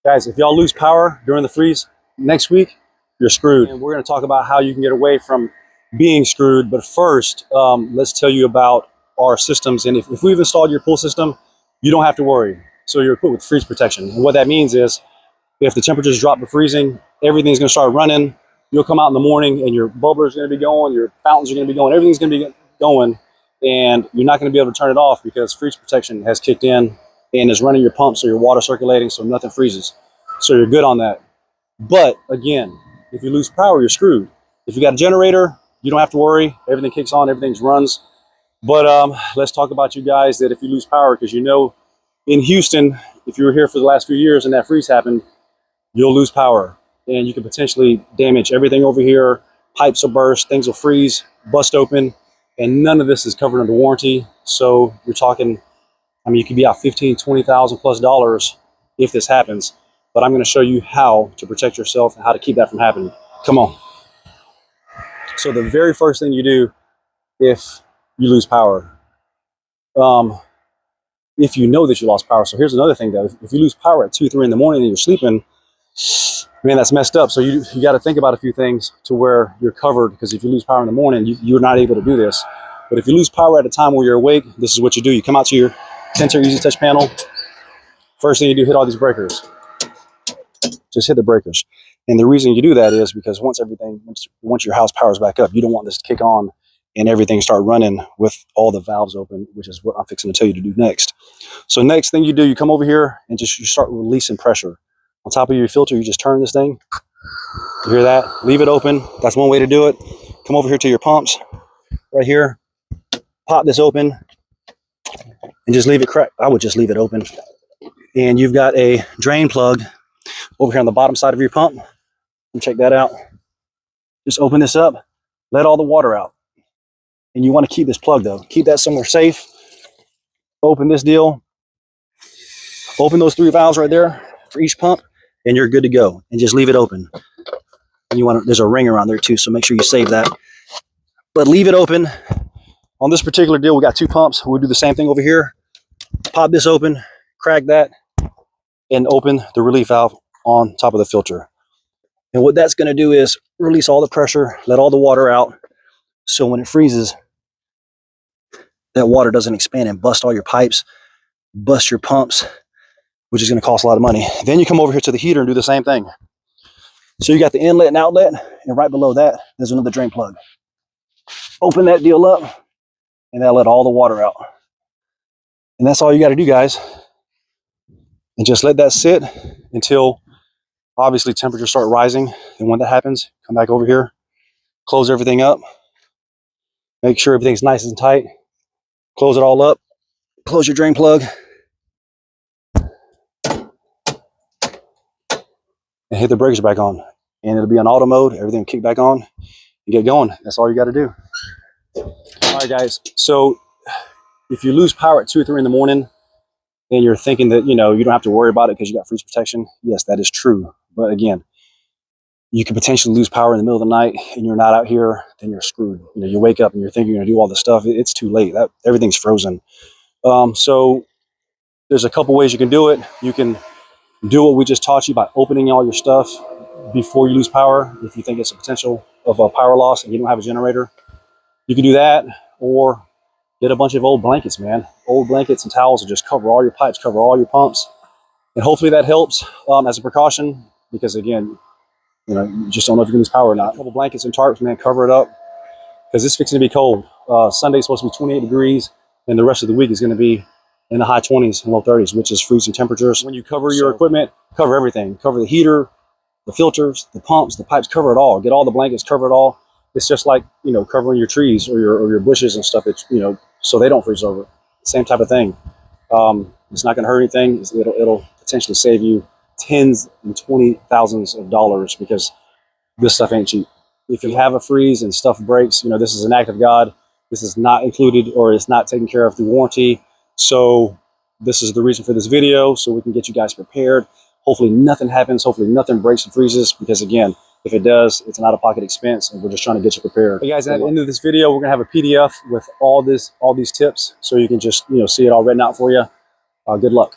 Guys, if y'all lose power during the freeze next week, you're screwed. And we're going to talk about how you can get away from being screwed. But first, let's tell you about our systems. And if we've installed your pool system, you don't have to worry. So you're equipped with freeze protection. And what that means is if the temperatures drop to freezing, everything's going to start running. You'll come out in the morning and your bubbler is going to be going, your fountains are going to be going, everything's going to be going, and you're not going to be able to turn it off because freeze protection has kicked in and is running your pump, so your water circulating, so nothing freezes. So you're good on that. But again, if you lose power, you're screwed. If you got a generator, you don't have to worry. Everything kicks on, everything runs. But let's talk about you guys that if you lose power, because you know in Houston, if you were here for the last few years and that freeze happened, you'll lose power and you can potentially damage everything over here. Pipes will burst, things will freeze, bust open, and none of this is covered under warranty. So you're talking, I mean, you could be out $15,000, $20,000 plus dollars if this happens. But I'm going to show you how to protect yourself and how to keep that from happening. Come on. So the very first thing you do if you lose power, if you know that you lost power. So here's another thing though. If you lose power at 2, 3 in the morning and you're sleeping, man, that's messed up. So you got to think about a few things to where you're covered, because if you lose power in the morning, you're not able to do this. But if you lose power at a time where you're awake, this is what you do. You come out to your Tensor Easy Touch panel. First thing you do, hit all these breakers. Just hit the breakers. And the reason you do that is because once your house powers back up, you don't want this to kick on and everything start running with all the valves open, which is what I'm fixing to tell you to do next. So next thing you do, you come over here and you start releasing pressure. On top of your filter, you just turn this thing. You hear that? Leave it open. That's one way to do it. Come over here to your pumps right here. Pop this open and just leave it crack. I would just leave it open. And you've got a drain plug over here on the bottom side of your pump. And check that out. Just open this up, let all the water out. And you want to keep this plug though. Keep that somewhere safe. Open this deal. Open those 3 valves right there for each pump, and you're good to go. And just leave it open. And you want to, there's a ring around there too, so make sure you save that. But leave it open. On this particular deal, we got 2 pumps. We'll do the same thing over here. Pop this open, crack that, and open the relief valve on top of the filter. And what that's going to do is release all the pressure, let all the water out. So when it freezes, that water doesn't expand and bust all your pipes, bust your pumps, which is going to cost a lot of money. Then you come over here to the heater and do the same thing. So you got the inlet and outlet, and right below that, there's another drain plug. Open that deal up, and that'll let all the water out. And that's all you got to do, guys. And just let that sit until obviously temperatures start rising. And when that happens, come back over here, close everything up, make sure everything's nice and tight, close it all up, close your drain plug, and hit the breakers back on. And it'll be on auto mode, everything will kick back on, and get going. That's all you got to do. All right, guys. So if you lose power at 2 or 3 in the morning and you're thinking that, you don't have to worry about it because you got freeze protection, yes, that is true. But again, you could potentially lose power in the middle of the night and you're not out here, then you're screwed. You wake up and you're thinking you're gonna do all this stuff. It's too late. Everything's frozen. So there's a couple ways you can do it. You can do what we just taught you by opening all your stuff before you lose power. If you think it's a potential of a power loss and you don't have a generator, you can do that, or get a bunch of old blankets, man. Old blankets and towels will just cover all your pipes, cover all your pumps. And hopefully that helps as a precaution, because again, you just don't know if you're gonna lose power or not. A couple blankets and tarps, man, cover it up, because it's fixing to be cold. Sunday's supposed to be 28 degrees, and the rest of the week is gonna be in the high 20s and low 30s, which is freezing temperatures. When you cover your equipment, cover everything. Cover the heater, the filters, the pumps, the pipes, cover it all. Get all the blankets, cover it all. It's just like, covering your trees or your bushes and stuff that, so they don't freeze over. Same type of thing. It's not gonna hurt anything. It'll potentially save you tens and $20,000s of dollars, because this stuff ain't cheap. If you have a freeze and stuff breaks, this is an act of God. This is not included, or it's not taken care of through warranty. So this is the reason for this video, so we can get you guys prepared. Hopefully nothing happens. Hopefully nothing breaks and freezes, because again, if it does, it's an out-of-pocket expense, and we're just trying to get you prepared. Hey guys, at the end of this video, we're gonna have a PDF with all these tips, so you can just see it all written out for you. Good luck.